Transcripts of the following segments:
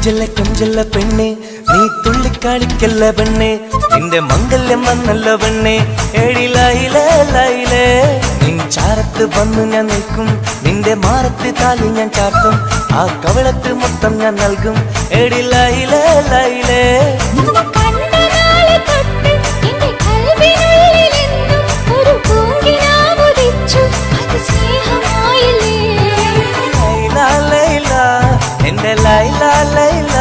കൊഞ്ചല്ല പെണ്ണെ നീ തുള്ളിക്കാളിക്കല്ല പെണ്ണെ നിന്റെ മംഗല്യം വന്നല്ല പെണ്ണെ എഴിലയിലേ നിൻ ചാരത്ത് വന്നു ഞാൻ നിൽക്കും നിന്റെ മാറത്ത് താലി ഞാൻ ചാർത്തും ആ കവളത്ത് മൊത്തം ഞാൻ നൽകും എഴിലയിലേ എന്റെ ലൈല ലൈല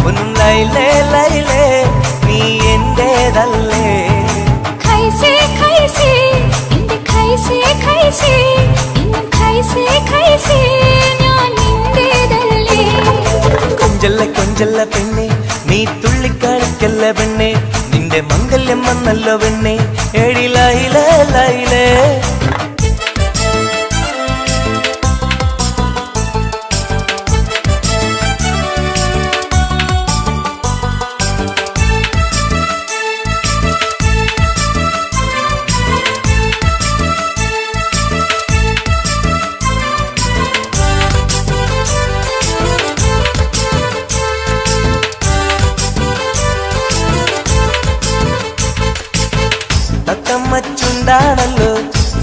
ഒന്നും ലൈലേ ലൈലേ നീ എന്റേതല്ലേ ഖൈസേ ഖൈസേ എന്റെ ഖൈസേ ഖൈസേ ഇന്നും ഖൈസേ ഖൈസേ ഞാൻ നിന്റേതല്ലേ കൊഞ്ചല്ല പെണ്ണെ നീ തുള്ളിക്കളിക്കല്ല പെണ്ണെ നിന്റെ മംഗല്യം വന്നല്ലോ പെണ്ണെ എഴിലയിലേ ലൈലേ ാണല്ലോ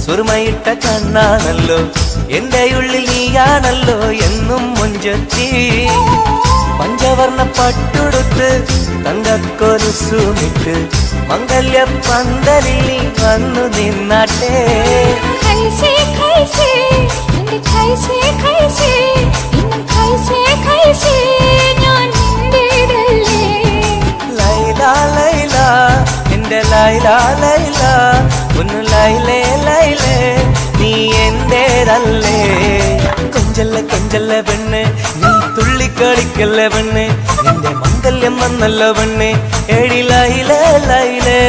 സുറുമയിട്ട കണ്ണാണല്ലോ എന്റെ ഉള്ളിൽ നീയാണല്ലോ എന്നും മുഞ്ചത്തി പഞ്ചവർണ്ണ പട്ടുടുത്ത് തങ്കക്കൊലുസുമിട്ട് മംഗല്യ പന്തലിൽ നീ വന്നു നിന്നാട്ടെ ഖൈസേ ഖൈസേ എന്റെ ഖൈസേ ഖൈസേ ഇന്നും ഖൈസേ ഖൈസേ ഞാൻ നിന്റേതല്ലേ ലൈല ലൈല എന്റെ ലൈല ലൈല ഒന്ന് ലൈലേ ലൈലേ നീ എന്റേതല്ലേ കൊഞ്ചല്ല പെണ്ണ് നീ തുള്ളിക്കളിക്കല്ല പെണ്ണ് നിന്റെ മംഗല്യം വന്നല്ലോ പെണ്ണ് എഴിലയിലേ ലൈലേ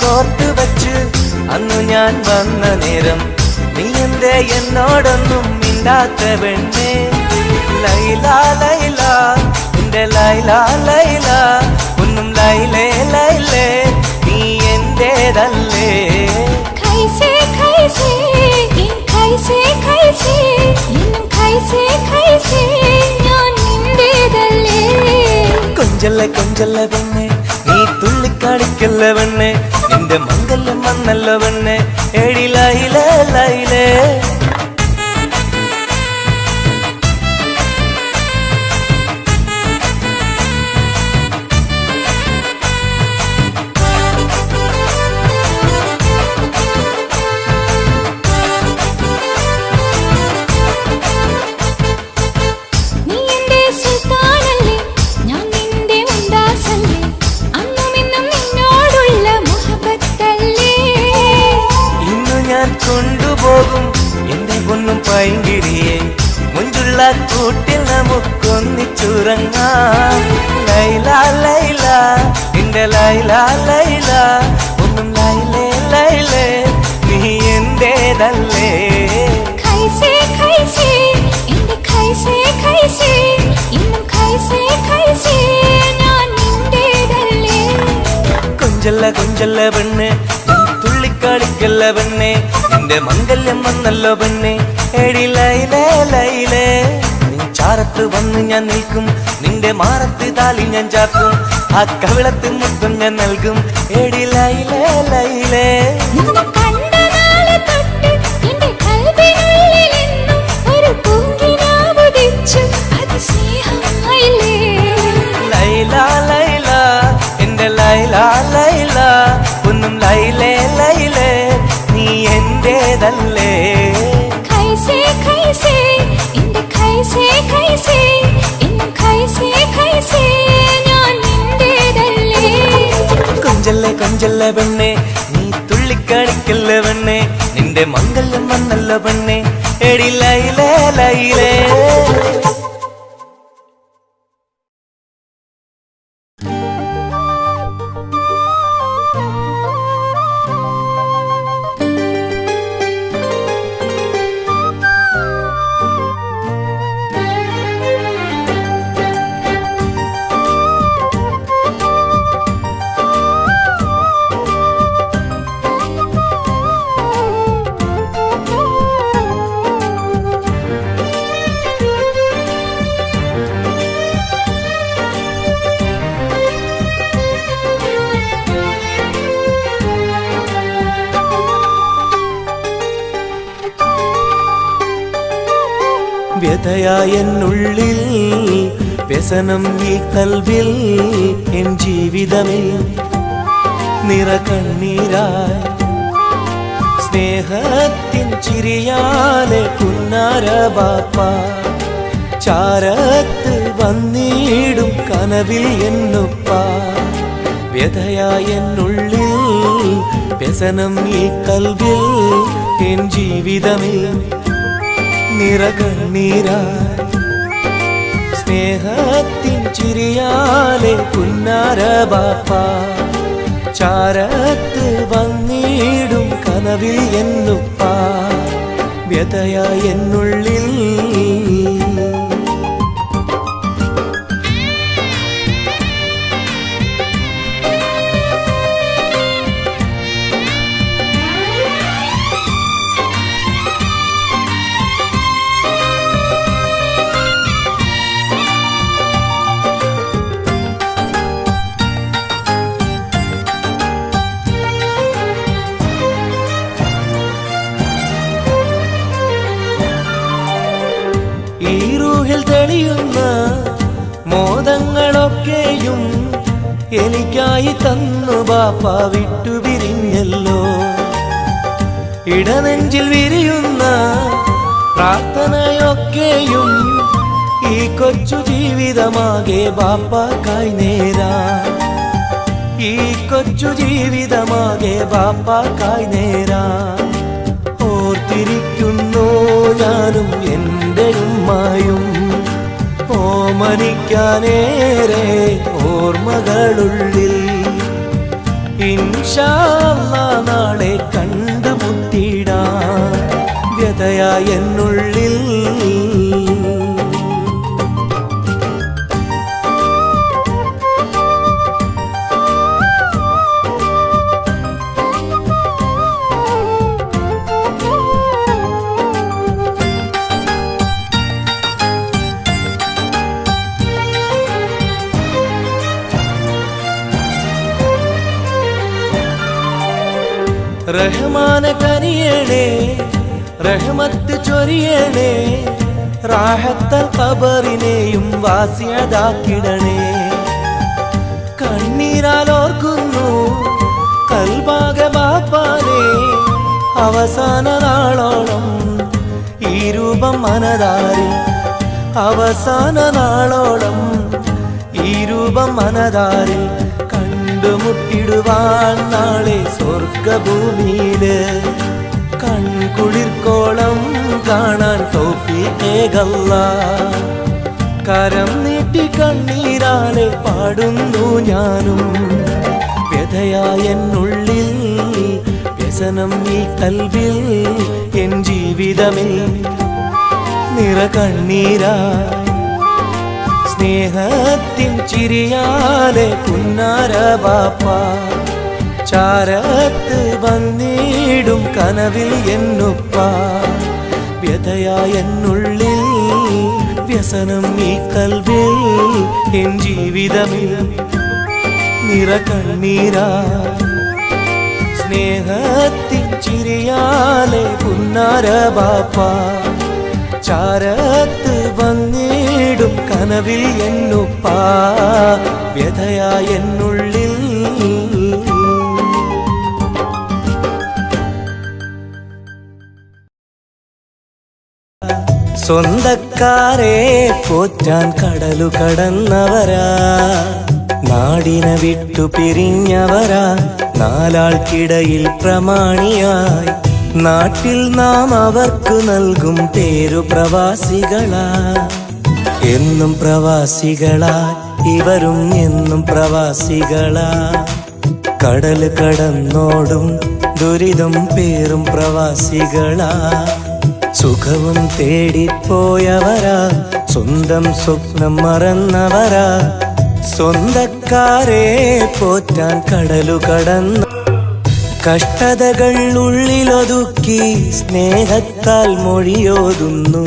കോർത്ത് വെച്ച് അന്നു ഞാൻ വന്ന നേരം നീ എന്തേ എന്നോടൊന്നും മിണ്ടാത്ത പെണ്ണേ ലൈല ലൈല എന്റെ ലൈല ലൈല ഒന്നും ലൈലേ ലൈലേ നീ എന്റേതല്ലേ ഖൈസേ ഖൈസേ ഖൈസേ ഖൈസേ ഇന്നും ഖൈസേ ഖൈസേ ഞാൻ നിന്റേതല്ലേ കൊഞ്ചല്ല പെണ്ണെ നീ തുള്ളിക്കാടിക്കല്ല പെണ്ണെ നിന്റെ മംഗല്യം വന്നല്ലോ പെണ്ണെ എഴിലയിലേ ലൈലേ കൊണ്ടുപോകും എന്റെ പൊന്നും പൈങ്കിരിയെ മുഞ്ചുള്ള കൂട്ടിൽ നമുക്കൊന്നിച്ചുറങ്ങാം ലൈല ലൈല എന്റെ ലൈല ലൈല ഒന്നും ലൈലേ ലൈലേ നീ എന്റേതല്ലേ ഖൈസേ ഖൈസേ എന്റെ ഖൈസേ ഖൈസേ ഇന്നും ഖൈസേ ഖൈസേ ഞാൻ നിന്റേതല്ലേ കൊഞ്ചല്ല പെണ്ണ് തുള്ളിക്കാളിക്കല്ല പെണ്ണെ നിന്റെ മംഗല്യം വന്നല്ലോ പെണ്ണെ എഴിലയിലേ ലൈലേ നീ ചാരത്ത് വന്ന് ഞാൻ നിൽക്കും നിന്റെ മാറത്ത് താലി ഞാൻ ചാർത്തും ആ കവിളത്ത് മുത്തം ഞാൻ നൽകും എഴിലയിലേ ലൈലേ ലൈല ലൈല എന്റെ ലൈല ലൈല ഒന്നും ലൈലേ ലൈലേ നീ എന്റേതല്ലേ ഖൈസേ ഖൈസേ എന്റെ ഖൈസേ ഖൈസേ ഇന്നും ഖൈസേ ഖൈസേ ഞാൻ നിന്റേതല്ലേ തുള്ളിച്ചല്ല പെണ്ണെ, നീ തുള്ളിക്കളിക്കല്ല പെണ്ണെ, നിന്റെ മംഗല്യം വന്നല്ല പെണ്ണെ, എടി ലൈലേ ലൈലേ. വ്യഥയായെന്നുള്ളിൽ വ്യസനം ഈ കൽവിൽ, എൻ ജീവിതമിൽ നിറകണ്ണീരായി സ്നേഹത്തിൻ ചിരിയാലെ പുന്നാര ബാപ്പ ചാരത്ത് വന്നിടും കനവിൽ എന്നുപ്പ. വ്യഥയായെന്നുള്ളിൽ വ്യസനം ഈ കൽവിൽ, എൻ ജീവിതമിൽ നിറകണ്ണീരായി സ്നേഹത്തിൻ ചിരിയാലെ പുന്നാര ബാപ്പ ചാരത്ത് വന്നിടും കനവിൽ എന്നുപ്പ. വ്യഥയായെന്നുള്ളിൽ ഈ റൂഹിൽ തെളിയുന്ന മോദങ്ങളൊക്കെയും എനിക്കായി തന്നു ബാപ്പ വിട്ടുപിരിഞ്ഞല്ലോ. ഇടനെഞ്ചിൽ വിരിയുന്ന പ്രാർത്ഥനയൊക്കെയും ഈ കൊച്ചു ജീവിതമാകെ ബാപ്പാക്കായി നേരാ. ഈ കൊച്ചു ജീവിതമാകെ ബാപ്പാക്കായി നേരാ. ഓർത്തിരിക്കുന്നു ഞാനും എൻ്റെ ഉമ്മായും, ഓമനിക്കാനേറെ ഓർമ്മകളുള്ളിൽ. ഇൻഷാ അല്ലാഹ് നാളെ കണ്ടുമുട്ടിടാൻ വ്യഥയായെന്നുള്ളിൽ. റഹ്മാനെ കനിയണേ, റഹ്മത്ത് ചൊരിയണേ, റാഹത്തൽ ഖബറിനെയും വാസിയതാക്കിടണേ. കണ്ണീരാൽ ഓർക്കുന്നു കൽബാകെ ബാപ്പാനെ, അവസാന നാളോളം ഈ രൂപം മനതാരിൽ. അവസാന നാളോളം ഈ രൂപം മനതാരിൽ. കണ്ടുമുട്ടിടുവാൻ നാളെ സ്വർഗഭൂമിയില്. കൺകുളിർക്കോളം കാണാൻ തൗഫീഖേകല്ലാഹ്. കരം നീട്ടി കണ്ണീരാലെ പാടുന്നു ഞാനും. വ്യഥയായെന്നുള്ളിൽ വ്യസനം ഈ കൽവിൽ, എൻ ജീവിതമിൽ നിറകണ്ണീരായി സ്നേഹത്തിൻ ചിരിയാലെ പുന്നാര ബാപ്പ ചാരത്ത് വന്നിടും കനവിൽ എന്നുപ്പ. വ്യഥയായെന്നുള്ളിൽ വ്യസനം ഈ കൽവിൽ, എൻ ജീവിതമിൽ നിറകണ്ണീരായി സ്നേഹത്തിൻ ചിരിയാലെ പുന്നാര ബാപ്പ ചാരത്ത് വന്നിടും കനവിൽ എന്നുപ്പ. വ്യഥയായെന്നുള്ളിൽ സ്വന്തക്കാരെ പോറ്റാൻ കടലു കടന്നവരാ. നാട് നാടിനെ വിട്ടു പിരിഞ്ഞവരാ നാലാൾക്കിടയിൽ പ്രമാണിയായി നാട്ടിൽ നാം അവർക്ക് നൽകും പേരു പ്രവാസികളാ എന്നും പ്രവാസികളാ ഇവരും എന്നും പ്രവാസികളാ കടല് കടന്നോടും ദുരിതം പേറും പ്രവാസികളാ സുഖവും തേടിപ്പോയവരാ സ്വന്തം സ്വപ്നം മറന്നവരാ സ്വന്തക്കാരെ പോറ്റാൻ കടലു കടന്ന കഷ്ടതകൾ ഉള്ളിലൊതുക്കി സ്നേഹത്താൽ മൊഴിയോതുന്നു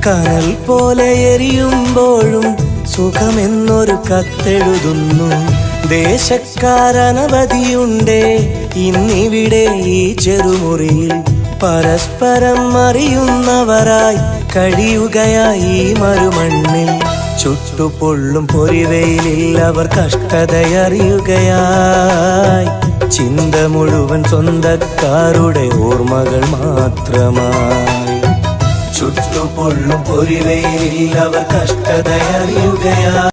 കനൽ പോലെ എരിയുമ്പോഴും സുഖമെന്നൊരു കത്തെഴുതുന്നു ദേശക്കാരനവധിയുണ്ടേ ഇന്നിവിടെ ഈ ചെറുമുറിയിൽ പരസ്പരം അറിയുന്നവരായി കഴിയുകയായി ഈ മരുമണ്ണിൽ ചുട്ടുപൊള്ളും പൊരിവെയിലിൽ അവർ കഷ്ടതയറിയുകയായി ചിന്ത മുഴുവൻ സ്വന്തക്കാരുടെ ഓർമ്മകൾ മാത്രമായി ചുട്ടുപൊള്ളും പൊരിവെയിലിൽ അവർ കഷ്ടതയറിയുകയായി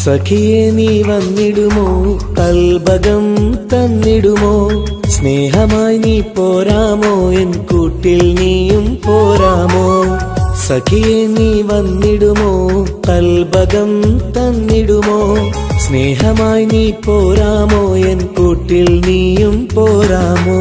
സഖിയെ നീ വന്നിടുമോ കൽബകം തന്നിടുമോ സ്നേഹമായി നീ പോരാമോ എൻ കൂട്ടിൽ നീയും പോരാമോ സഖിയെ നീ വന്നിടുമോ കൽബകം തന്നിടുമോ സ്നേഹമായി നീ പോരാമോ എൻ കൂട്ടിൽ നീയും പോരാമോ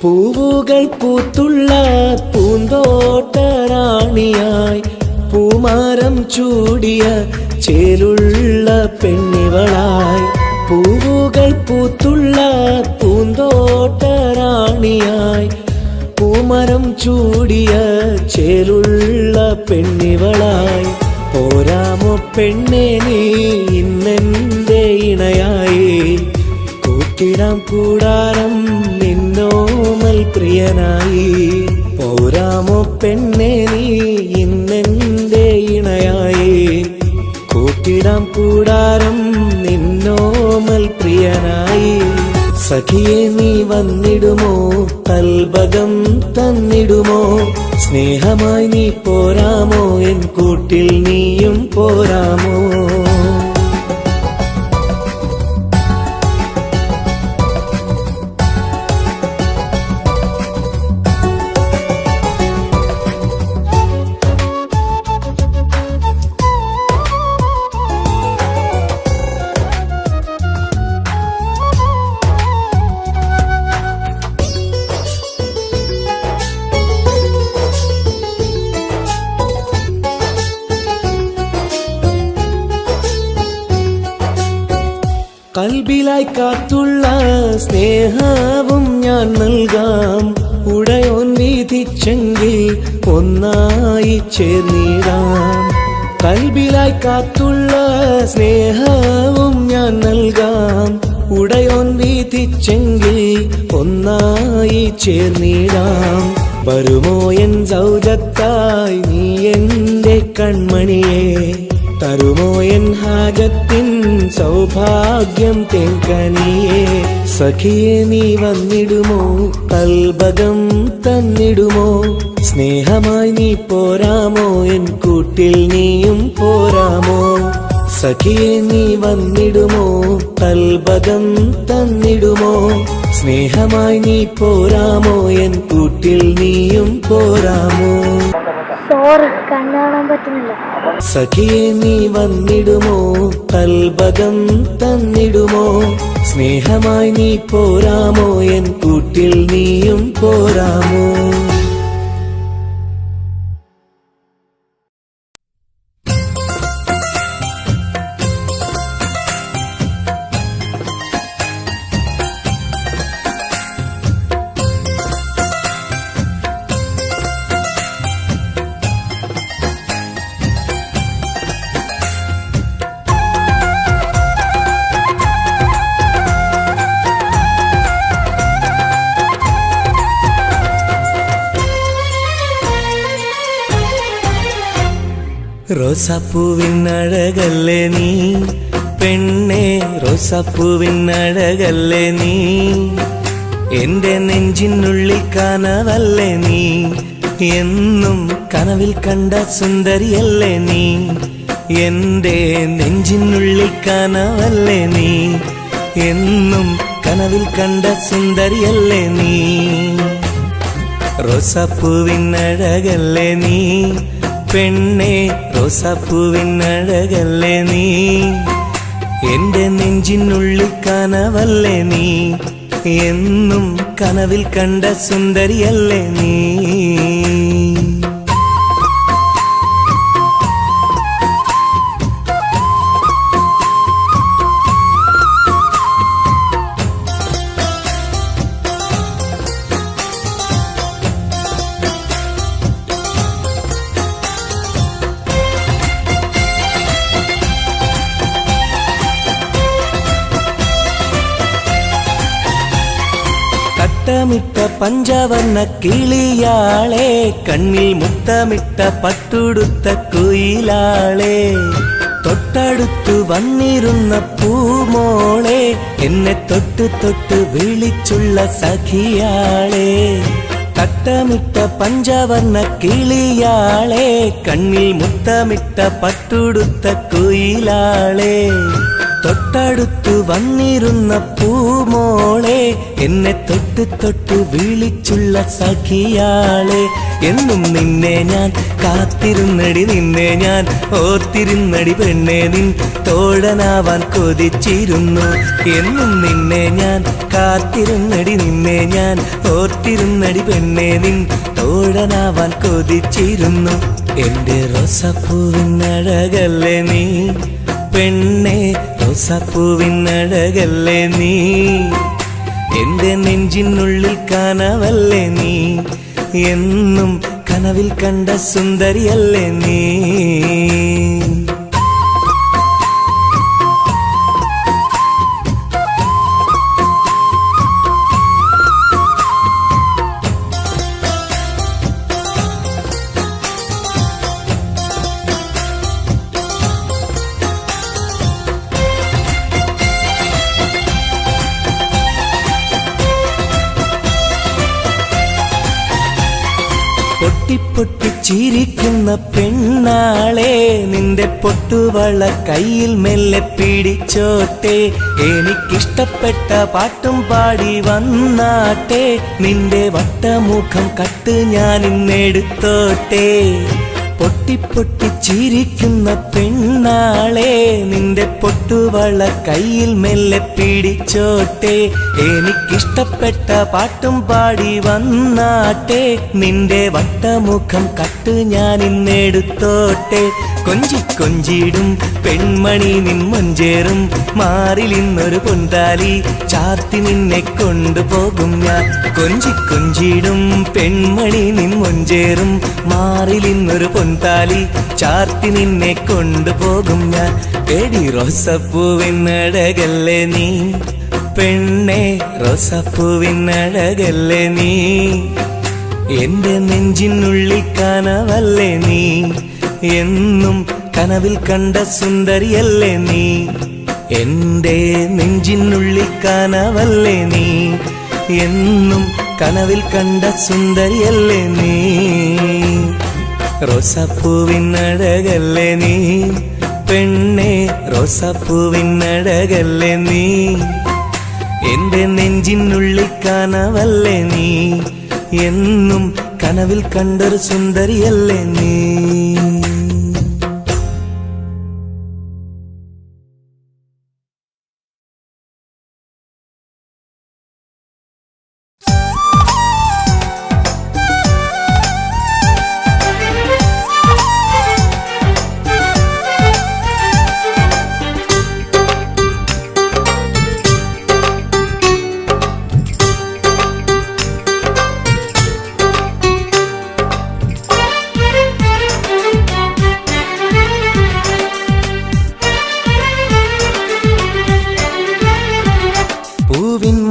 പൂവുകൾ പൂത്തുള്ള പൂന്തോട്ടറാണിയായി പൂമാരം ചൂടിയ ചേലുള്ള പെണ്ണിവളായി പൂവുകൾ പൂത്തുള്ള പൂന്തോട്ടറാണിയായി പൂമരം ചൂടിയ ചേലുള്ള പെണ്ണിവളായി പോരാമോ പെണ്ണെ നീ ഇന്നെന്റെ ഇണയായി കൂട്ടിടാം കൂടാരം നിന്നോമൽ പ്രിയനായി പോരാമോ പെണ്ണെ നീ ഇന്നെന്റെ ഇണയായി കൂട്ടിടാം കൂടാരം നിന്നോമൽ പ്രിയനായി സഖിയെ നീ വന്നിടുമോ കൽബകം തന്നിടുമോ സ്നേഹമായി നീ പോരാമോ എൻ കൂട്ടിൽ നീയും പോരാമോ കൽബിലായി കാത്തുള്ള സ്നേഹവും ഞാൻ നൽകാം ഉടയോൻ വിധിച്ചെങ്കിൽ ഒന്നായി ചേർന്നിടാം കൽബിലായി കാത്തുള്ള സ്നേഹവും ഞാൻ നൽകാം വിധിച്ചെങ്കിൽ ഒന്നായി ചേർന്നിടാം. വരുമോ എൻ സൗജത്തായി നീ എന്റെ കൺമണിയെ, തരുമോ എൻ ഹാജത്തിൻ സൗഭാഗ്യം തേങ്കനിയെ. സഖിയെ നീ വന്നിടുമോ, കൽബകം തന്നിടുമോ, സ്നേഹമായി നീ പോരാമോ, എൻ കൂട്ടിൽ നീയും പോരാമോ. സഖിയെ നീ വന്നിടുമോ, കൽബകം തന്നിടുമോ, സ്നേഹമായി നീ പോരാമോ, എൻ കൂട്ടിൽ നീയും പോരാമോ. സോറി, കണ്ണു കാണാൻ പറ്റുന്നില്ല. സഖിയെ നീ വന്നിടുമോ, കൽബകം തന്നിടുമോ, സ്നേഹമായി നീ പോരാമോ, എൻ കൂട്ടിൽ നീയും പോരാമോ. റോസാപ്പൂവിൻ അഴകല്ലേ നീ പെണ്ണേ, റോസാപ്പൂവിൻ അഴകല്ലേ നീ, എന്റെ നെഞ്ചിനുള്ളിൽ കനവല്ലേ നീ, എന്നും കനവിൽ കണ്ട സുന്ദരിയല്ലേ നീ, എന്റെ നെഞ്ചിനുള്ളിൽ കനവല്ലേ നീ, എന്നും കനവിൽ കണ്ട സുന്ദരിയല്ലേ നീ. റോസാപ്പൂവിൻ അഴകല്ലേ നീ പെണ്ണേ, റോസാപ്പൂവിൻ അഴകല്ലേ നീ, എന്റെ നെഞ്ചിനുള്ളിൽ കനവല്ലേ നീ, എന്നും കനവിൽ കണ്ട സുന്ദരിയല്ലേ നീ. മുത്തമിട്ട പഞ്ചവർണ്ണ കിളിയാളെ, കണ്ണിൽ മുത്തമിട്ട പട്ടുടുത്ത കുയിലാളെ, തൊട്ടടുത്തു വന്നിരുന്ന പൂമോളെ, എന്നെ തൊട്ട് തൊട്ട് വിളിച്ചുള്ള സഖിയാളെ. തട്ടമിട്ട പഞ്ചവർണ്ണ കിളിയാളെ, കണ്ണിൽ മുത്തമിട്ട പട്ടുടുത്ത കുയിലാളെ, തൊട്ടടുത്തു വന്നിരുന്ന പൂമോളെ, എന്നെ തൊട്ട് തൊട്ട് വിളിച്ചുള്ള സഖിയാളെ. എന്നും നിന്നെ ഞാൻ കാത്തിരുന്നടി, നിന്നെ ഞാൻ ഓർത്തിരുന്നടി പെണ്ണെ, നിൻ തോഴനാവാൻ കൊതിച്ചിരുന്നു. എന്നും നിന്നെ ഞാൻ കാത്തിരുന്നടി, നിന്നെ ഞാൻ ഓർത്തിരുന്നടി പെണ്ണെ, നിൻ തോഴനാവാൻ കൊതിച്ചിരുന്നു. എന്റെ റോസാപ്പൂവിൻ അഴകല്ലേ നീ പെണ്ണെ, റോസാപ്പൂവിൻ അഴകല്ലേ നീ, എന്റെ നെഞ്ചിനുള്ളിൽ കനവല്ലേ നീ, എന്നും കനവിൽ കണ്ട സുന്ദരിയല്ലേ നീ. പൊട്ടിപ്പൊട്ടിച്ചിരിക്കുന്ന പെണ്ണാളെ, നിന്റെ പൊട്ടുവള കയ്യിൽ മെല്ലെ പിടിച്ചോട്ടെ, എനിക്കിഷ്ടപ്പെട്ട പാട്ടും പാടി വന്നാട്ടെ, നിന്റെ വട്ടമുഖം കട്ട് ഞാൻ ഇന്നെടുത്തോട്ടെ. പൊട്ടിപ്പൊട്ടിച്ചിരിക്കുന്ന പെണ്ണാളെ, നിന്റെ പൊട്ടുവള കയ്യിൽ മെല്ലെ പിടിച്ചോട്ടെ, എനിക്കിഷ്ടപ്പെട്ട പാട്ടും പാടി വന്നാട്ടെ, നിന്റെ വട്ടമുഖം കട്ട് ഞാൻ ഇന്നെടുത്തോട്ടെ. കൊഞ്ചി കൊഞ്ചിടും പെൺമണി നിൻ മൊഞ്ചേറും മാറിൽ ഇന്നൊരു പൊന്താലി ചാത്തി നിന്നെ കൊണ്ടുപോകും ഞാൻ. കൊഞ്ചി കൊഞ്ചിടും പെൺമണി നിൻ മൊഞ്ചേറും മാറിൽ ഇന്നൊരു പൊന്താലി ചാത്തി നിന്നെ കൊണ്ടുപോകും ഞാൻ. എടി റോസപ്പൂവിൻ അഴകല്ലേ നീ പെണ്ണെ റോസാപ്പൂവിനഴകല്ലേ നീ, എന്റെ നെഞ്ചിനുള്ളിൽ കനവല്ലേ നീ, എന്നും കനവിൽ കണ്ട സുന്ദരിയല്ലേ നീ, എന്റെ നെഞ്ചിനുള്ളിൽ കനവല്ലേ നീ, എന്നും കനവിൽ കണ്ട സുന്ദരിയല്ലേ നീ. റോസാപ്പൂവിനഴകല്ലേ നീ, പെണ്ണെ റോസാപ്പൂവിനഴകല്ലേ നീ, എന്റെ നെഞ്ചിനുള്ളിൽ കനവല്ലേ നീ, എന്നും കനവിൽ കണ്ടൊരു സുന്ദരിയല്ലേ നീ.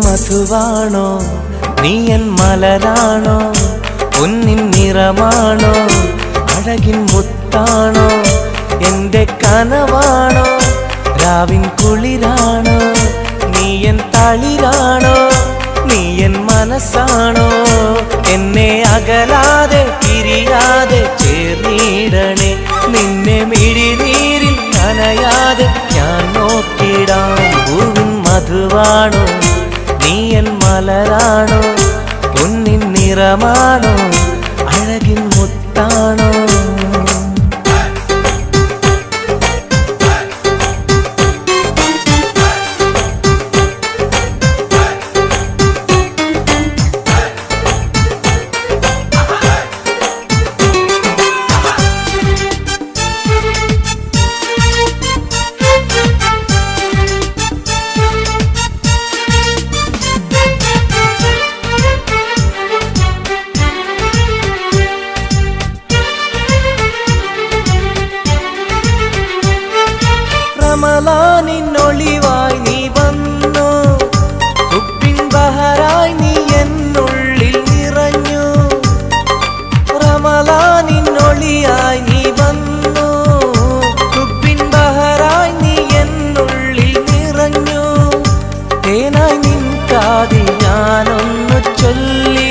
മധുവാണോ നീ എൻ മലരാണോ, പൊന്നിൻ നിറമാണോ അഴകിൻ മുത്താണോ, എന്റെ കനവാണോ രാവിൻ കുളിരാണോ, നീ എൻ തളിരാണോ, നീ എൻ മനസ്സാണോ, എന്നെ അകലാതെ പിരിയാതെ ചേർന്നിടണേ, നിന്നെ മിഴിനീരിൽ നനയാതെ ഞാൻ നോക്കിടാം. പൂവിൻ മധുവാണോ നീ എൻ മലരാണോ, പൊന്നിൻ നിറമാണോ അഴകിൻ മുത്താണോ. റമളാനിന്നൊളിവായി നീ വന്നു, ഉപ്പിൻ ബഹറായി നീ എന്നുള്ളിൽ നിറഞ്ഞു. റമളാനിന്നൊളിയായി നീ വന്നു, ഉപ്പിൻ ബഹറായി നീ എന്നുള്ളിൽ നിറഞ്ഞു. തേനായി നിൻ കാതിൽ ഞാനൊന്നു ചൊല്ലി,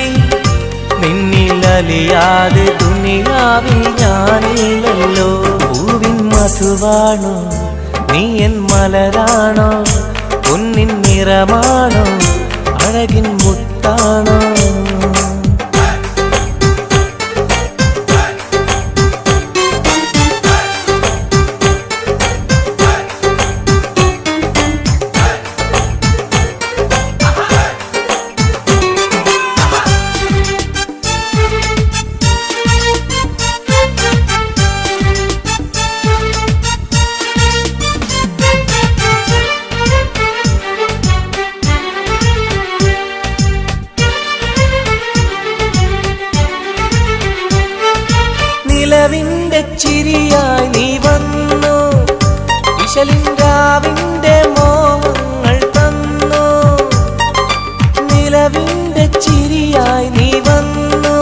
നിന്നിലലിയാതെ ദുനിയാവിൽ ഞാനില്ലല്ലോ. പൂവിൻ മധുവാണോ നീ എൻ മലരാണോ, പൊന്നിൻ നിറമാണോ അഴകിൻ മുത്താണോ. നിലവിന്റെ ചിരിയായി നീ വന്നു, വിശലിൻരാവിന്റെ മോഹങ്ങൾ തന്നു. നിലവിന്റെ ചിരിയായി നീ വന്നു,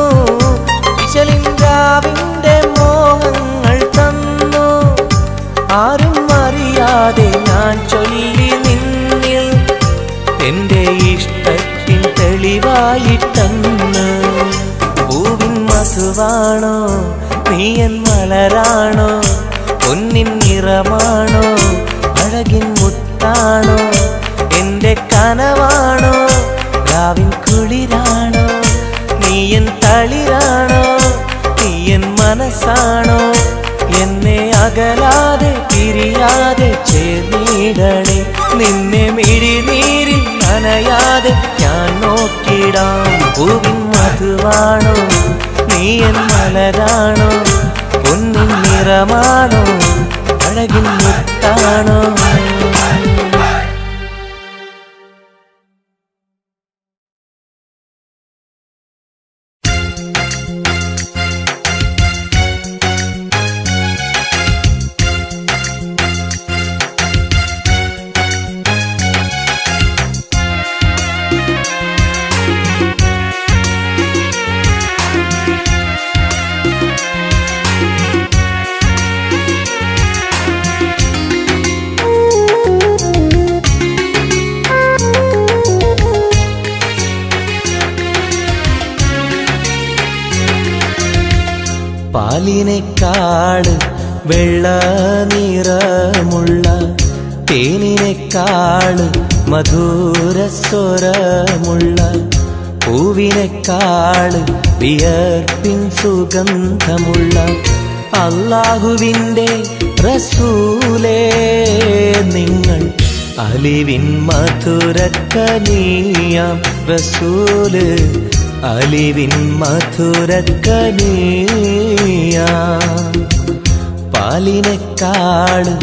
വിശലിൻരാവിന്റെ മോഹങ്ങൾ തന്നു. ആരും അറിയാതെ ഞാൻ ചൊല്ലി നിന്നിൽ എന്റെ ഇഷ്ടത്തിൻ തെളിവായിട്ടന്ന്. പൂവിൻ മധുവാണോ നീ എൻ മലരാണോ, പൊന്നിൻ നിറമാണോ അഴകിൻ മുത്താണോ, എന്റെ കനവാണോ രാവിൻ കുളിരാണോ, നീ എൻ തളിരാണോ, നീ എൻ മനസ്സാണോ, എന്നെ അകലാതെ പിരിയാതെ ചേർന്നിടണേ, നിന്നെ മിഴിനീരിൽ നനയാതെ ഞാൻ നോക്കിടാം. പൂവിൻ മധുവാണോ നീ എൻ മലരാണോ, പൊന്നിൻ നിറമാണോ അഴകിൻ മുത്താണോ. പാലിനേക്കാള് വെള്ള നിറമുള്ള തേനിനേക്കാള് മധുരസ്വരമുള്ള പൂവിനേക്കാള് വിയർപ്പിൻ സുഗന്ധമുള്ള അല്ലാഹുവിൻ്റെ റസൂലേ നിങ്ങൾ അലിവിൻ മധുരക്കനിയാം റസൂല് അലിവിൻ മധുരക്കനിയാം പാലിനേക്കാള്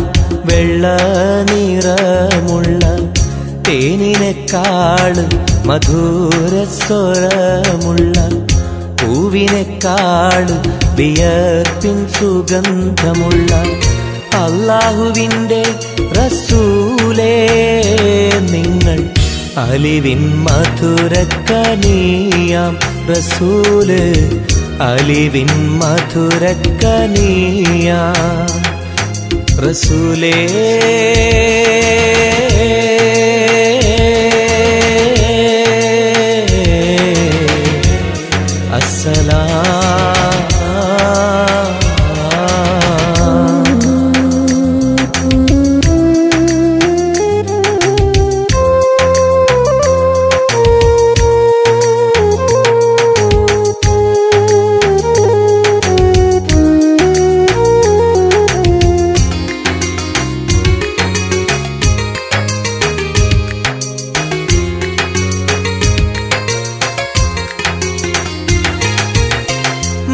വെള്ള നിറമുള്ള തേനിനേക്കാള് മധുരസ്വരമുള്ള പൂവിനേക്കാള് വിയർപ്പിൻ സുഗന്ധമുള്ള അല്ലാഹുവിൻ്റെ റസൂലേ നിങ്ങൾ അലിവിൻ മധുരക്കനിയാം റസൂല് അലിവിൻ മധുരക്കനിയാം റസൂലേ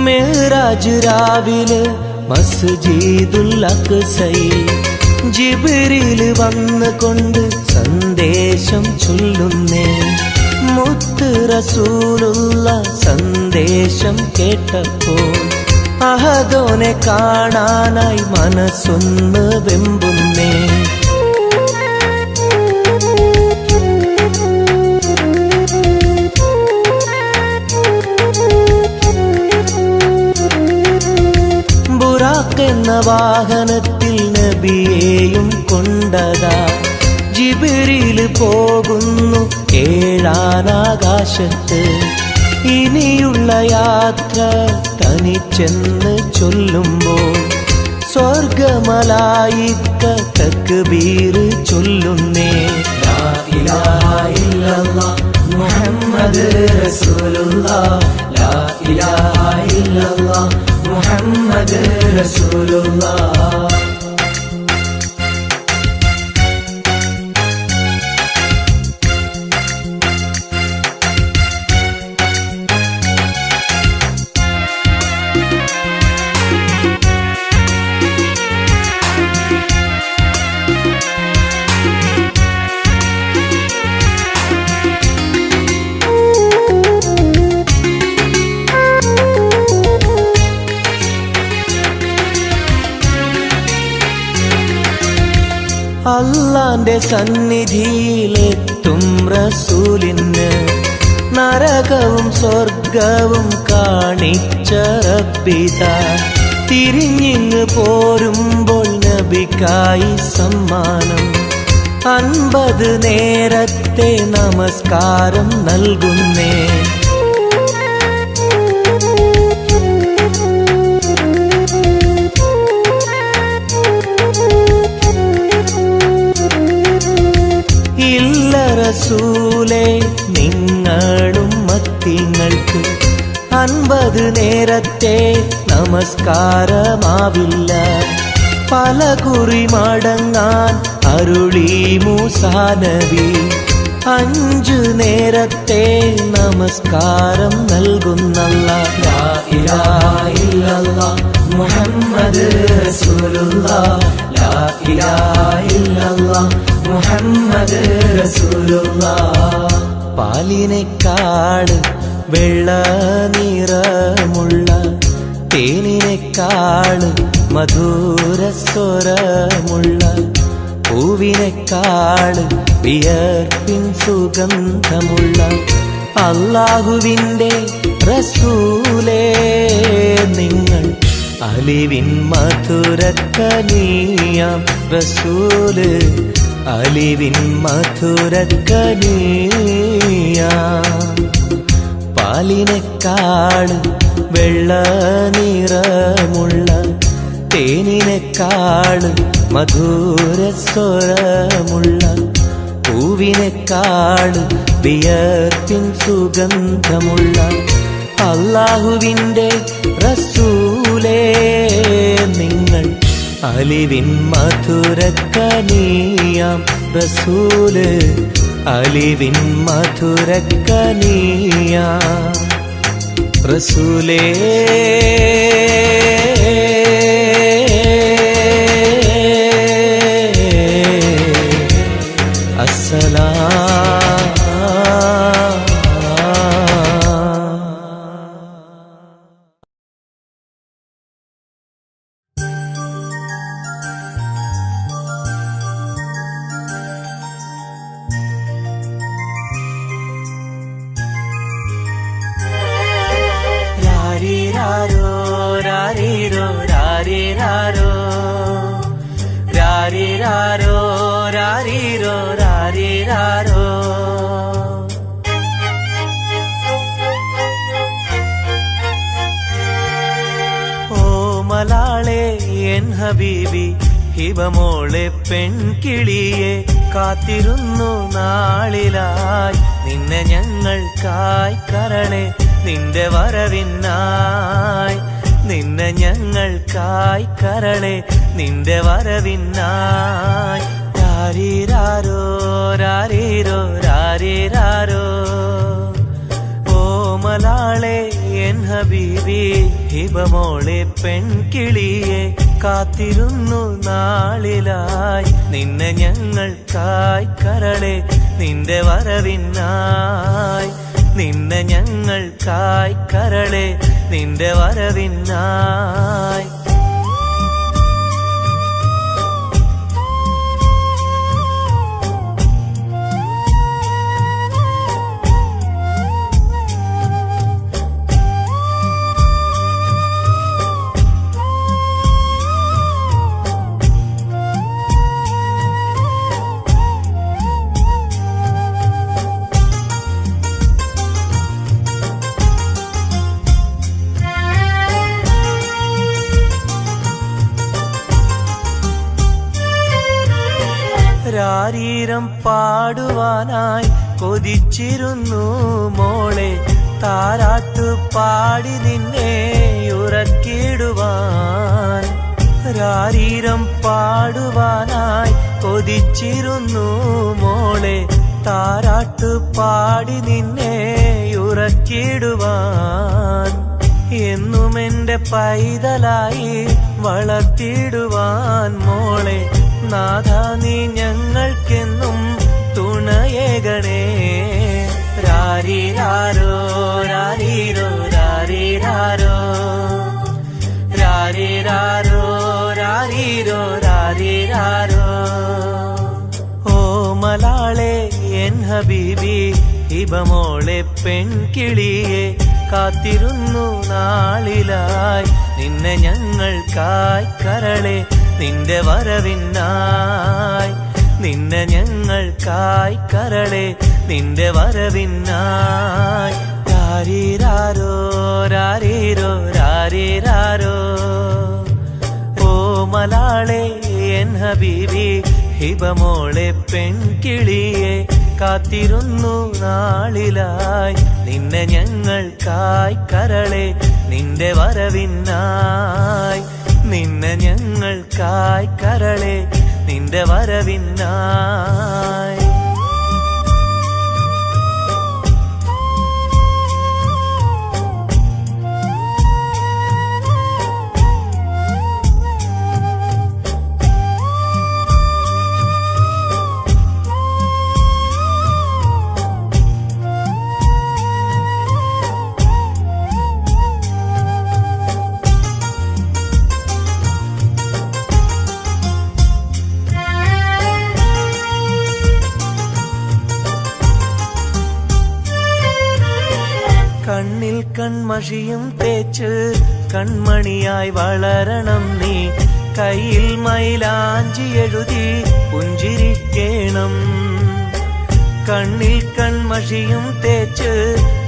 മെഹ്റാജ് രാവിലെ മസ്ജിദുൽ അഖ്സയിൽ ജിബ്രീൽ വന്നുകൊണ്ട് സന്ദേശം ചൊല്ലുന്നേ മുത്ത് റസൂലുള്ള സന്ദേശം കേട്ടപ്പോൾ അഹദോനെ കാണാനായി മനസ്സൊന്ന് വെമ്പുന്നേ എന്ന വാഹനത്തിൽ നബിയെയും കൊണ്ടതാ ജിബ്രീൽ പോകുന്നു ഏഴാനാകാശത്ത് ഇനിയുള്ള യാത്ര തനിച്ചെന്ന് ചൊല്ലുമ്പോൾ സ്വർഗമലായിക്ക തക്ബീർ ചൊല്ലുന്നേ ലാ ഇലാഹ ഇല്ലല്ലാഹ് മുഹമ്മദ് റസൂലുള്ളാഹ് ലാ ഇലാഹ ഇല്ലല്ലാഹ് മുഹമ്മദ് റസൂലുള്ളാഹ് അല്ലാന്റെ സന്നിധിയിലെത്തും റസൂലിന് നരകവും സ്വർഗവും കാണിച്ച റബ്ബിതാ തിരിഞ്ഞിങ്ങ് പോരുമ്പോൾ നബിക്കായി സമ്മാനം 50 നേരത്തെ നമസ്കാരം നൽകുന്നേ റസൂലേ നിങ്ങളും മത്തിങ്ങൾക്ക് 50 നേരത്തെ നമസ്കാരമാവില്ല പല കുറി മടങ്ങാൻ അരുളി മൂസാ നബി 5 നേരത്തെ നമസ്കാരം നൽകുന്നല്ലാഹ് ലാ ഇലാഹ ഇല്ലല്ലാഹ് മുഹമ്മദ് റസൂലുള്ളാഹ് ലാ ഇലാഹ ഇല്ലല്ലാഹ് മുഹമ്മദ് റസൂലുള്ളാഹ് പാലിനേക്കാള് വെള്ള നിറമുള്ള തേനിനേക്കാള് മധുരസ്വരമുള്ള പൂവിനേക്കാള് വിയർപ്പിൻ സുഗന്ധമുള്ള അല്ലാഹുവിൻ്റെ റസൂലേ നിങ്ങൾ അലിവിൻ മധുരക്കനിയാം റസൂല് അലിവിൻ മധുരക്കനിയാം പാലിനേക്കാള് വെള്ള നിറമുള്ള തേനിനെക്കാളും മധുരസ്വരമുള്ള പൂവിനെക്കാളും വിയർപ്പിൻ സുഗന്ധമുള്ള അല്ലാഹുവിൻ്റെ റസൂലേ നിങ്ങൾ അലിവിൻ മധുരക്കനിയാം റസൂല് അലിവിൻ മധുരക്കനിയാം റസൂലേ രാരിരാരോ രാരിരോ രാരിരാരോ രാരിരാരോ രാരിരോ രാരിരാരോ ഓമലാളെ എൻ ഹബീബി ഹിബമോളെ പെൺകിളിയെ കാത്തിരുന്നു നാളിലായി നിന്നെ ഞങ്ങൾക്കായി കരളെ നിന്റെ വരവിനായി നിന്നെ ഞങ്ങൾക്കായി കരളെ നിന്റെ വരവിനായി രാരിരാരോ രാരിരോ രാരിരാരോ ഓമലാളെ എൻ ഹബീബി ഹിബമോളെ പെൺകിളിയെ കാത്തിരുന്നു നാളിലായി നിന്നെ ഞങ്ങൾക്കായി കരളെ നിന്റെ വരവിനായി നിന്നെ ഞങ്ങൾക്കായി കരളെ നിന്റെ വരവിനായി രാരീരം പാടുവാനായി കൊതിച്ചിരുന്നു മോളെ താരാട്ടു പാടി നിന്നെ ഉറക്കിടുവാൻ രാരീരം പാടുവാനായി കൊതിച്ചിരുന്നു മോളെ താരാട്ടു പാടി നിന്നെ ഉറക്കിടുവാൻ എന്നും എന്റെ പൈതലായി വളർത്തിടുവാൻ മോളെ നാഥ നീ ഞങ്ങൾക്കെന്നും തുണയേകണേ രാരിരാരോ രാരിരോ രാരിരാരോ രാരിരാരോ രാരിരോ രാരിരാരോ ഓമലാളെ എൻ ഹബീബി ഹിബമോളെ പെൺകിളിയെ കാത്തിരുന്നു നാളിലായി നിന്നെ ഞങ്ങൾക്കായി കരളെ നിന്റെ വരവിനായി നിന്നെ ഞങ്ങൾക്കായി കരളെ നിന്റെ വരവിനായി രാരിരാരോ രാരിരോ രാരിരാരോ ഓമലാളെ എൻ ഹബീബി ഹിബമോളെ പെൺകിളിയെ കാത്തിരുന്നു നാളിലായി നിന്നെ ഞങ്ങൾക്കായി കരളെ നിന്റെ വരവിനായി നിന്നെ ഞങ്ങൾക്കായി കരളെ നിന്റെ വരവിനായി കണ്ണിൽ കൺമഷിയും തേച്ച് കൺമണിയായി വളരണം നീ കയ്യിൽ മൈലാഞ്ചി എഴുതി പുഞ്ചിരിക്കേണം കണ്ണിൽ കൺമഷിയും തേച്ച്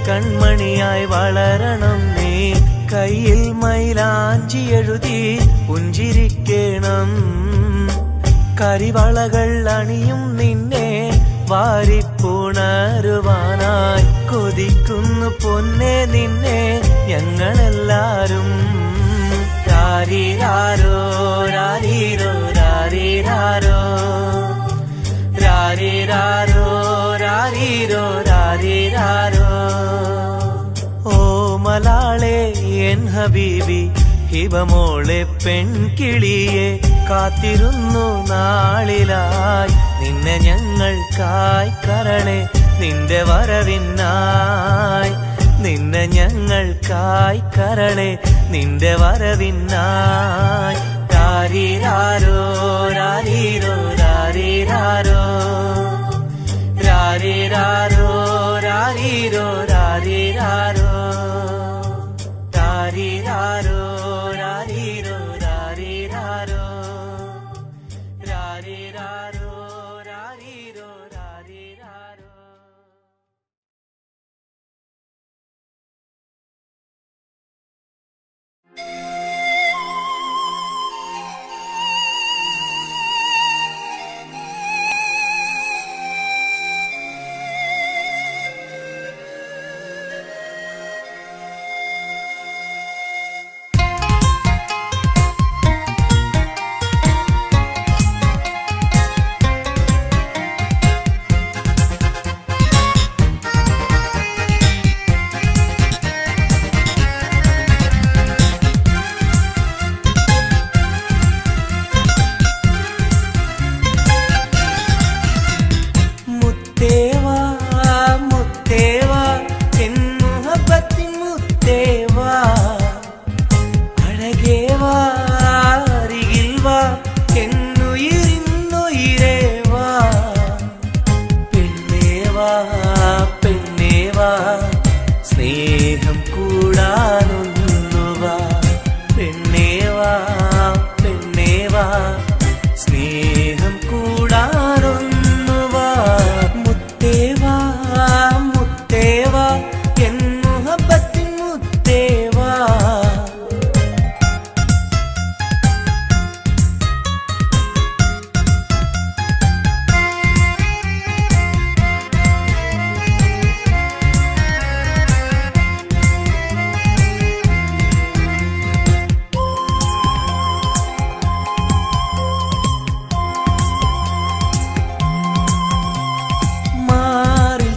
കൺമണിയായി വളരണം നീ കയ്യിൽ മൈലാഞ്ചി എഴുതി പുഞ്ചിരിക്കണം. കരിവളകൾ അണിയും നിന്നെ വാരിപ്പുണരുവാനായി കൊതിക്കുന്നു പൊന്നെ നിന്നെ ഞങ്ങളെല്ലാരും. രാരിരാരോ രാരീരോ രാരിരാരോ രാരിരാരോ രാരീരോ രാരിരാരോ. ഓ മലാളെ എൻ ഹബീബി ഹിബമോളെ പെൺകിളിയെ കാത്തിരുന്നു നാളിലായി നിന്നെ ഞങ്ങൾക്കായി കരളെ നിന്റെ വരവിനായി. നിന്നെ ഞങ്ങൾക്കായി കരളെ നിന്റെ വരവിനായി. രാരിരാരോ രാരീരോ രാരിരാരോ രാരിരാരോ രാരീരോ രാരിരാരോ രാരിരാരോ രാരീരോ രാരിരാരോ രാരിരാരോ രാരീരോ രാരിരാരോ. സ്നേഹം കൂടാനൊന്നുവാ പെണ്ണേവാ പെണ്ണേവാ സ്നേഹം കൂടാനൊന്നുവാ. മുത്തേവാ മുത്തേവാ എൻ മുഹബത്തിൻ മുത്തേവാ.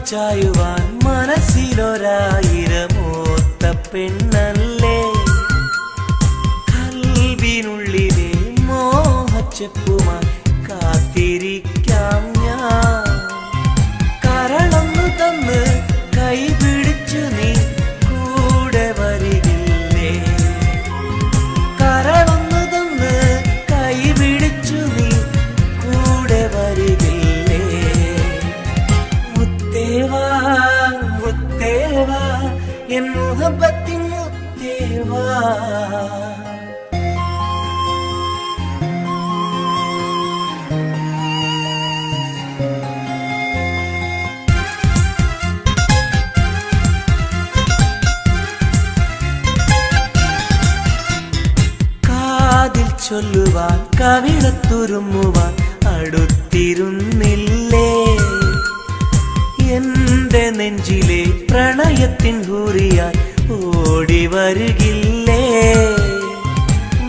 ചായുവാൻ മനസ്സിലൊരായിരമോത്ത പെണ്ണല്ലേ കൽവിനുള്ളിലെ മോഹച്ചെപ്പുമായി കാത്തിരിക്കാം ഞാൻ. കരളൊന്നു തന്ന് കൈ പിടിച്ചു നീ കൂടെ വരികില്ലേ. കരളൊന്നു തന്ന് കൈ പിടിച്ചു നീ കൂടെ വരികില്ലേ. മുത്തേവാ മുത്തേവാ എൻ മുഹബത്തിൻ മുത്തേവാ. കാതിൽ ചൊല്ലുവാൻ കവിളത്തുരുമ്മുവാൻ അടുത്തിരുന്നില്ലേ. എന്റെ നെഞ്ചിലെ പ്രണയത്തിൻ ഹൂറിയാൻ ഓടി വരുകില്ലേ.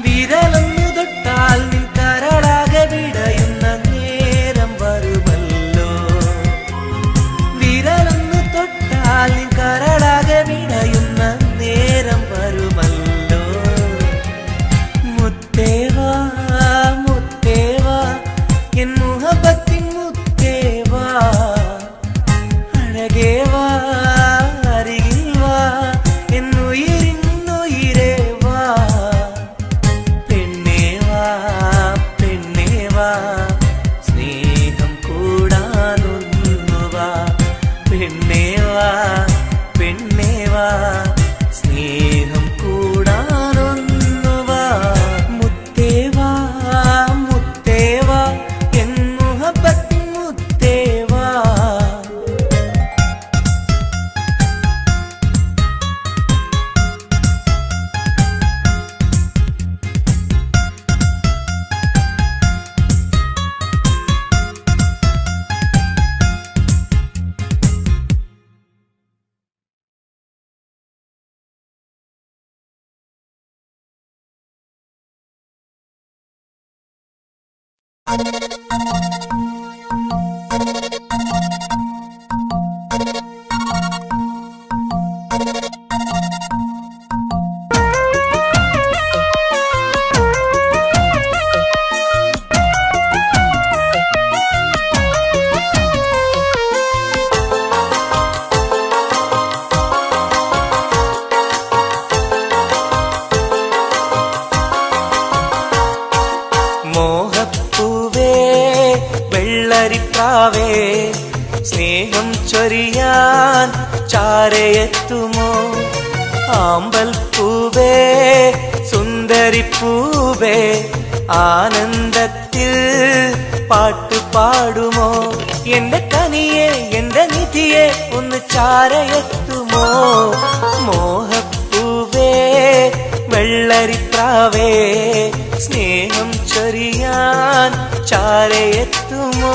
വിരലൊന്നു തൊട്ടാൽ നിൻ കരളാകെ വിടയുന്ന നേരം വരുമല്ലോ. വിരലൊന്നു തൊട്ടാൽ നിൻ കരളാകെ വിടയുന്ന നേരം വരുമല്ലോ. മുത്തേവാ മുത്തേവാ എൻ മുഹബത്തിൻ മുത്തേവാ. അഴകേവാ അരികിൽ വാ മോഹപ്പൂവേ വെള്ളരിപ്രാവേ സ്നേഹം ചൊരിയാൻ ചാരയെത്തുമോ ആമ്പൽ പൂവേ സുന്ദരിപ്പൂവേ ആനന്ദത്തിൽ പാട്ടു പാടുമോ എന്റെ കനിയെ എന്റെ നിധിയെ ഒന്ന് ചാരയെത്തുമോ മോഹപ്പൂവേ വെള്ളരിപ്രാവേ സ്നേഹം ചൊരിയാൻ ചാരയെത്തുമോ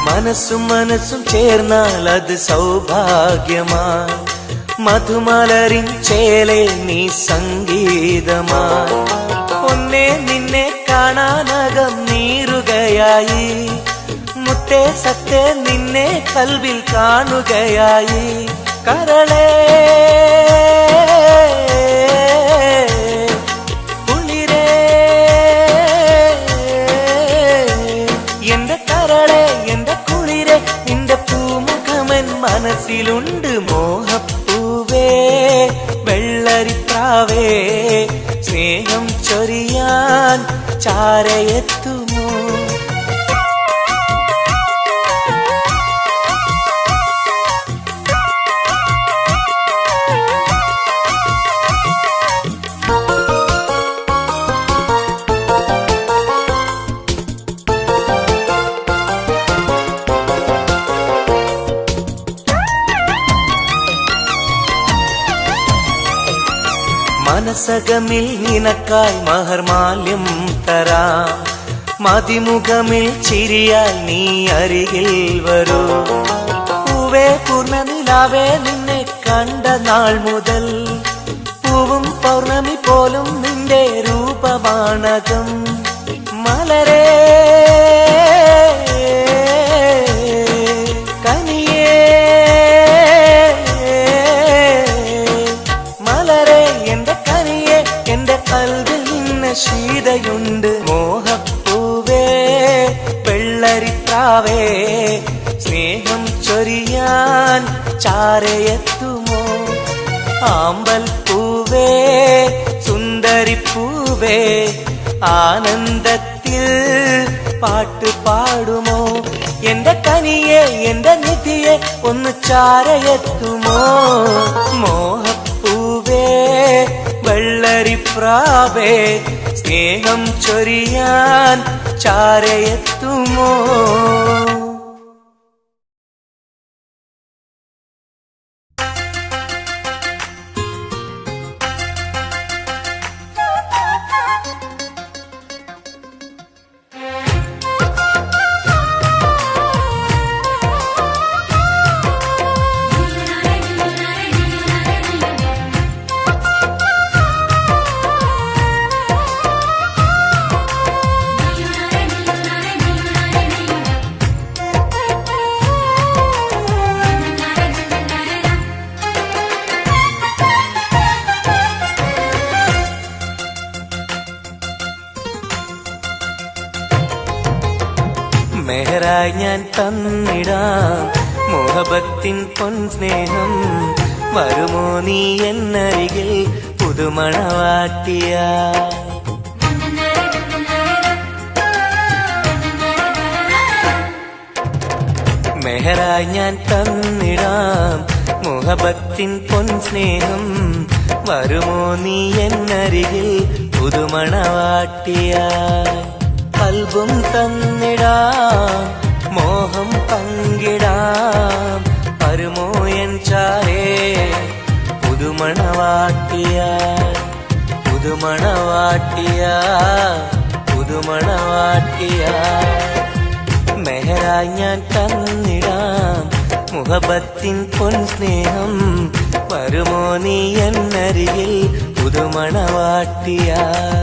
മനസ്സും മനസ്സും ചേർന്നാൽ അത് സൗഭാഗ്യമായി മധുമലരിൻ ചേലെ നീ സംഗീതമായി ഒന്നേ നിന്നെ കാണാനകം നീറുകയായി മുത്തേ സത്തേ നിന്നെ കൽവിൽ കാണുകയായി കരളേ കുളിരേ എന്റെ കരളേ എന്റെ കുളിരെ നിന്റെ പൂമുഖമൻ മനസ്സിലുണ്ട് മോഹപ്പൂവേ വെള്ളരിപ്രാവേ സ്നേഹം ചൊരിയാൻ ചാരയെത്തുമോ മനസകമിൽ നിനക്കായി മഹർമാല്യം തരാം മതിമുഖമിൽ ചിരിയാൽ നീ അരികിൽ വരൂ പൂവേ പൂർണ്ണനിലാവേ നിന്നെ കണ്ട നാൾ മുതൽ പൂവും പൗർണമി പോലും നിന്റെ രൂപമാണകം മലരേ കനിയേ എന്റെ കൽവിൽ നിന്ന ശീതയുണ്ട് മോഹപ്പൂവേ വെള്ളരിപ്രാവേ സ്നേഹം ചൊരിയാൻ ചാരയെത്തുമോ ആമ്പൽ പൂവേ സുന്ദരിപ്പൂവേ ആനന്ദത്തിൽ പാട്ടു പാടുമോ എന്റെ കനിയെ എന്റെ നിധിയെ ഒന്ന് ചാരയെത്തുമോ മോഹപ്പൂവേ വെള്ളരിപ്രാവേ സ്നേഹം ചൊരിയാൻ ചാരയെത്തുമോ മെഹറായി ഞാൻ തന്നിടാം മോഹബത്തിൻ പൊൻസ്നേഹം വരുമോ നീ എന്നരികിൽ പുതുമണവാട്ടിയ മെഹറായി ഞാൻ തന്നിടാം മോഹബത്തിൻ പൊൻസ്നേഹം വരുമോ നീ എന്നരികിൽ പുതുമണവാട്ടിയ കൽബും തന്നിടാം മോഹം പങ്കിടാം വരുമോ എൻ ചാരേ പുതുമണവാട്ടിയായി പുതുമണവാട്ടിയായി പുതുമണവാട്ടിയായി മെഹറായി ഞാൻ തന്നിടാം മുഹബത്തിൻ പൊൻ സ്നേഹം വരുമോ നീ എന്നരികിൽ പുതുമണവാട്ടിയായി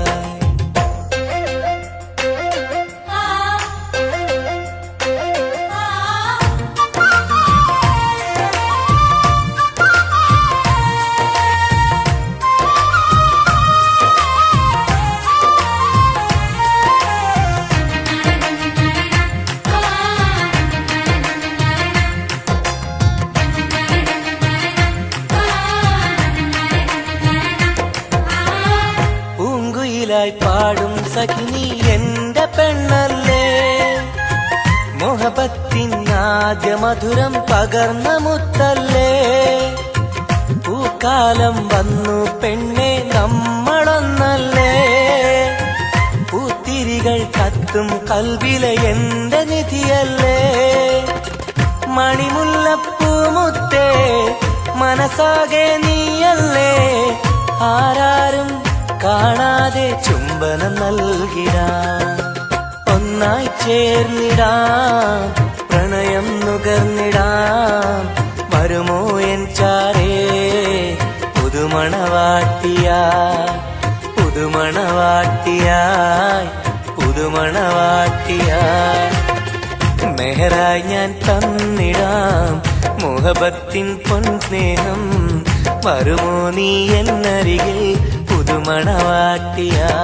പാടും സഖിനി എന്റെ പെണ്ണല്ലേ മോഹബത്തിൻ ആദ്യ മധുരം പകർന്ന മുത്തല്ലേ പൂക്കാലം വന്നു പെണ്ണെ നമ്മളൊന്നല്ലേ പൂത്തിരികൾ കത്തും കൽവിലെ എന്റെ നിധിയല്ലേ മണിമുല്ലപ്പൂമുത്തേ മനസ്സാകെ നീയല്ലേ ആരാരും കാണാതെ ചുംബനം നൽകിടാം ഒന്നായി ചേർന്നിടാം പ്രണയം നുകർന്നിടാം വരുമോ എൻ ചാരേ പുതുമണവാട്ടിയായി പുതുമണവാട്ടിയായി പുതുമണവാട്ടിയായി മെഹറായി ഞാൻ തന്നിടാം മുഹബത്തിൻ പൊൻ സ്നേഹം വരുമോ നീ എന്നരികിൽ പുതുമണവാട്ടിയായി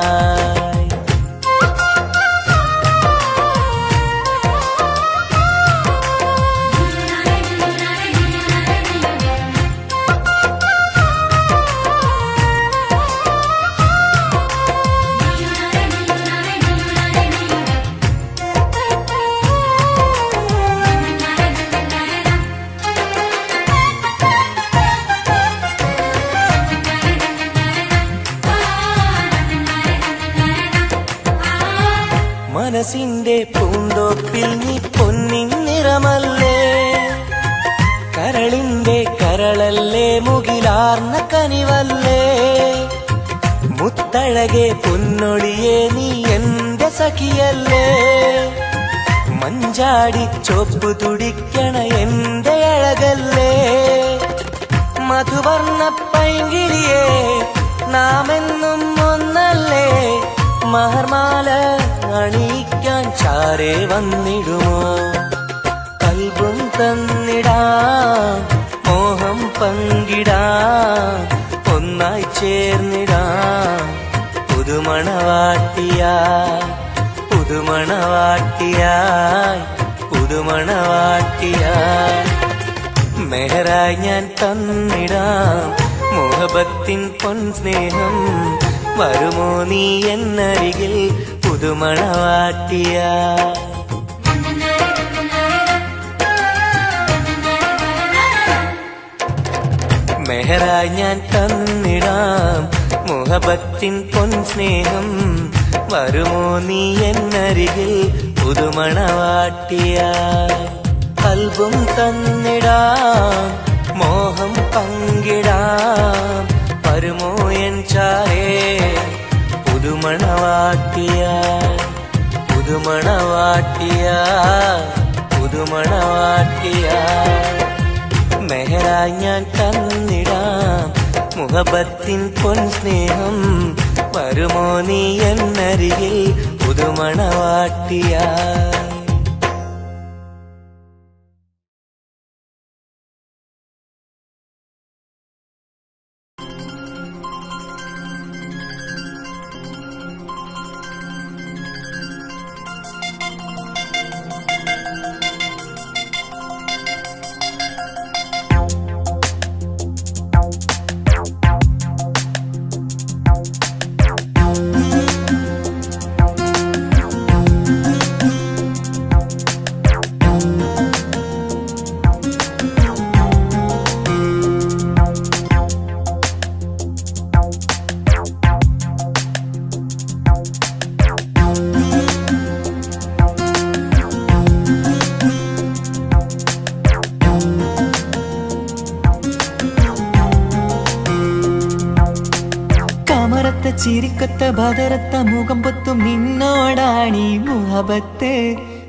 മനസ്സിന്റെ പൂന്തോപ്പിൽ നീ പൊന്നിൻ നിറമല്ലേ കരളിന്റെ കരളല്ലേ മുകിലാർന്ന കനിവല്ലേ മുത്തഴകെ പൊന്നൊളിയെ നീ എന്റെ സഖിയല്ലേ മഞ്ചാടി ചോപ്പ് തുടിക്കണ എന്റെ അഴകല്ലേ മധുവർണ്ണ പൈങ്കിളിയെ നാമെന്നും ഒന്നല്ലേ മഹർമാല അണിയിക്കാൻ ചാരേ വന്നിടുമോ കൽബും തന്നിടാം മോഹം പങ്കിടാം ഒന്നായി ചേർന്നിടാം പുതുമണവാട്ടിയായി പുതുമണവാട്ടിയായി പുതുമണവാട്ടിയായി മെഹറായി ഞാൻ തന്നിടാം മുഹബത്തിൻ പൊൻ സ്നേഹം വരുമോ നീ എന്നരികിൽ പുതുമണവാട്ടിയായി മെഹറായി ഞാൻ തന്നിടാം മുഹബത്തിൻ പൊൻ സ്നേഹം വരുമോ നീ എന്നരികിൽ പുതുമണവാട്ടിയായി കൽബും തന്നിടാം മോഹം പങ്കിടാം വരുമോ എൻ ചാരേ പുതുമണവാട്ടിയായി പുതുമണവാട്ടിയായി പുതുമണവാട്ടിയായി മെഹറായി ഞാൻ തന്നിടാം മുഹബത്തിൻ പൊൻ സ്നേഹം വരുമോ നീ എന്നരികിൽ പുതുമണവാട്ടിയായി കമറത്ത ചിരിക്കത്ത ബദറത്ത മുഖം പൊത്തും നിന്നോടാണീ മുഹബത്ത്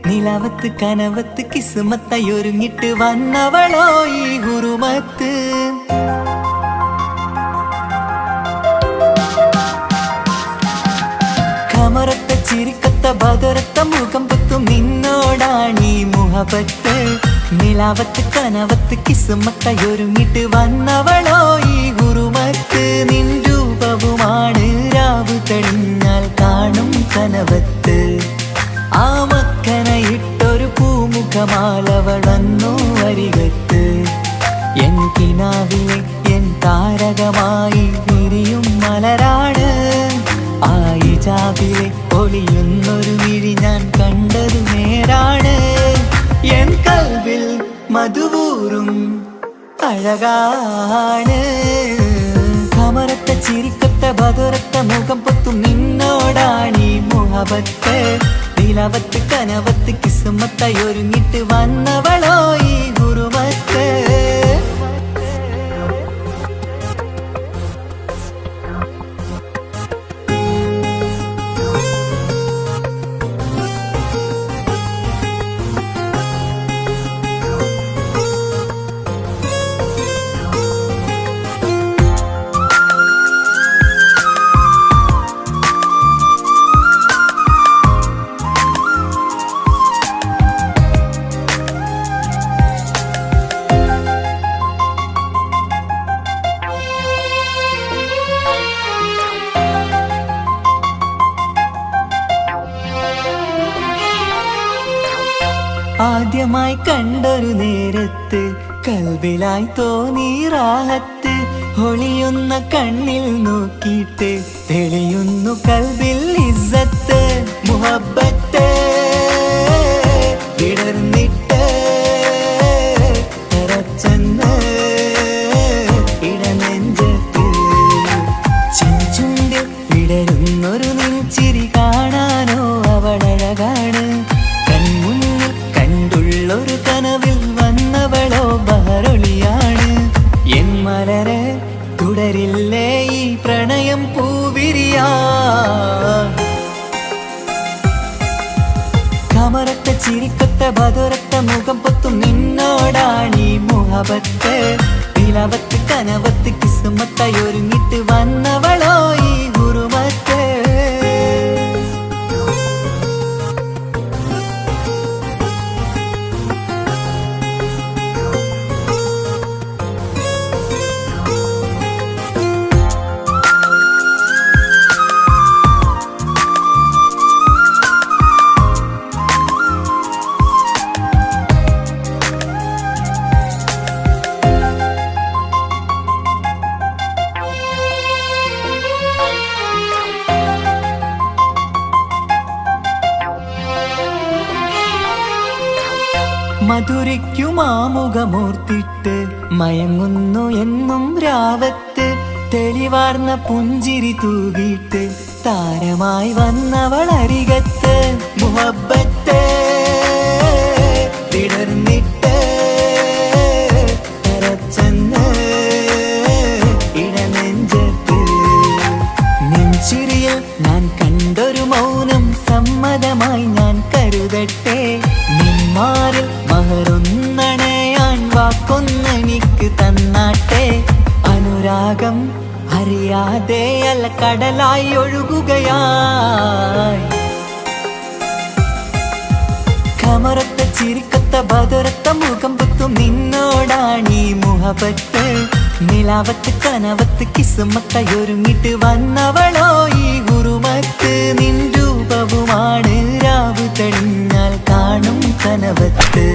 നിലവത്ത് കനവത്ത് കിസ്മത്തായി ഒരുങ്ങിട്ട് വന്നവളോ ഈ ഗുരുമത്ത് കമറത്ത ചിരിക്കത്ത ബദറത്ത മുഖം പൊത്തും നിന്നോടാണീ മുഹബത്ത് നിലാവത്ത് കനവത്ത് കിസ്മത്തായി ഒരുങ്ങിട്ട് വന്നവളോ ഈ ഗുരുമത്ത് നിൻ രൂപവുമാണ് രാവ് തെളിഞ്ഞാൽ കാണും കനവത്ത് ആ മക്കനയിട്ടൊരു പൂമുഖമാലവളന്നു അരികത്ത് എൻ കിനാവിലെ എൻ താരകമായി വിരിയും മലരാണ് ആ ഇജാബിലെ ഒളിയുന്നൊരു മിഴി ഞാൻ കണ്ടതു നേരാണ് എൻ കൽവിൽ മധുവൂറും അഴകാണ് കമറത്ത ചിരിക്കത്ത ബദറത്ത മുഖം പൊത്തും നിന്നോടാണീ മുഹബത്ത് നിലവത്ത് കനവത്ത് കിസ്മത്തായി ഒരുങ്ങിട്ട് വന്നവളോ ഈ ഗുരുമത്ത് ആദ്യമായി കണ്ടൊരു നേരത്ത് കൽബിലായി തോന്നി റാഹത്ത് ഒളിയുന്ന കണ്ണിൽ നോക്കിയിട്ട് തെളിയുന്നു കൽബിൽ ഇസ്സത്ത് മുഹബ്ബത്ത് വിടർന്നിട്ട് തറച്ചെന്ന് ഇടനെഞ്ചത്ത് ചെഞ്ചുണ്ടിൽ വിടരുന്നൊരു നെഞ്ചിരി കാണാനോ അവളഴകാണ് ഒരു കനവിൽ വന്നവളോ ബഹറൊളിയാണ് എൻ മലരെ തുടരില്ലേ ഈ പ്രണയം പൂവിരിയാ കമറത്ത ചിരിക്കത്ത ബദറത്ത മുഖം പൊത്തും നിന്നോടാണീ മുഹബത്ത് നിലവത്ത് കനവത്ത് കിസ്മത്തായി ഒരുങ്ങിട്ട് വന്നവളോ ഈ ഗുരുമത്ത് മധുരിക്കുമാമുഖമോർത്തിട്ട് മയങ്ങുന്നു എന്നും രാവത്ത് തെളിവാർന്ന പുഞ്ചിരി തൂകിയിട്ട് താരമായി വന്നവൾ അരികത്ത് മുഹബ്ബത്ത് വിടർന്നിട്ട് തറച്ചെന്ന് ഇടനെഞ്ചത്ത് നെഞ്ചിരിയിൽ ഞാൻ കണ്ടൊരു മൗനം സമ്മതമായി ഞാൻ കരുതട്ടെ നിന്മാരിൽ മഹറൊന്നണയാൻ വാക്കൊന്നെനിക്ക് തന്നാട്ടെ അനുരാഗം അറിയാതെ അല്ല കടലായി ഒഴുകുകയായി കമറത്ത ചിരിക്കത്ത ബദറത്ത മുഖം പൊത്തും നിന്നോടാണീ മുഹബത്ത് നിലാവത്ത് കനവത്ത് കിസ്മത്തായി ഒരുങ്ങിട്ട് വന്നവളോ ഈ ഗുരുമത്ത് നിൻ രൂപവുമാണ് രാവ് തെളിഞ്ഞാൽ കാണും കനവത്ത്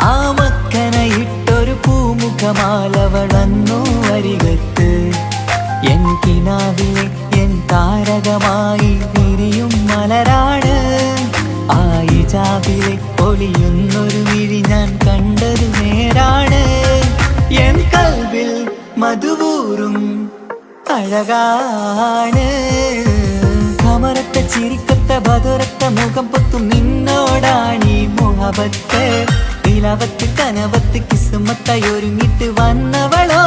ആ മക്കനയിട്ടൊരു പൂമുഖമാലവളന്നു അരികത്ത് എൻ കിനാവിലെ എൻ താരകമായി വിരിയും മലരാണ് ആ ഇജാബിലെ ഒളിയുന്നൊരു മിഴി ഞാൻ കണ്ടതു നേരാണ് എൻ കൽവിൽ മധുവൂറും അഴകാണ് കമറത്ത ചിരിക്കത്ത ബദറത്ത മുഖം പൊത്തും നിന്നോടാണീ മുഹബത്ത് നിലവത്ത് കനവത്ത് കിസ്മത്തായി ഒരുങ്ങിട്ട് വന്നവളോ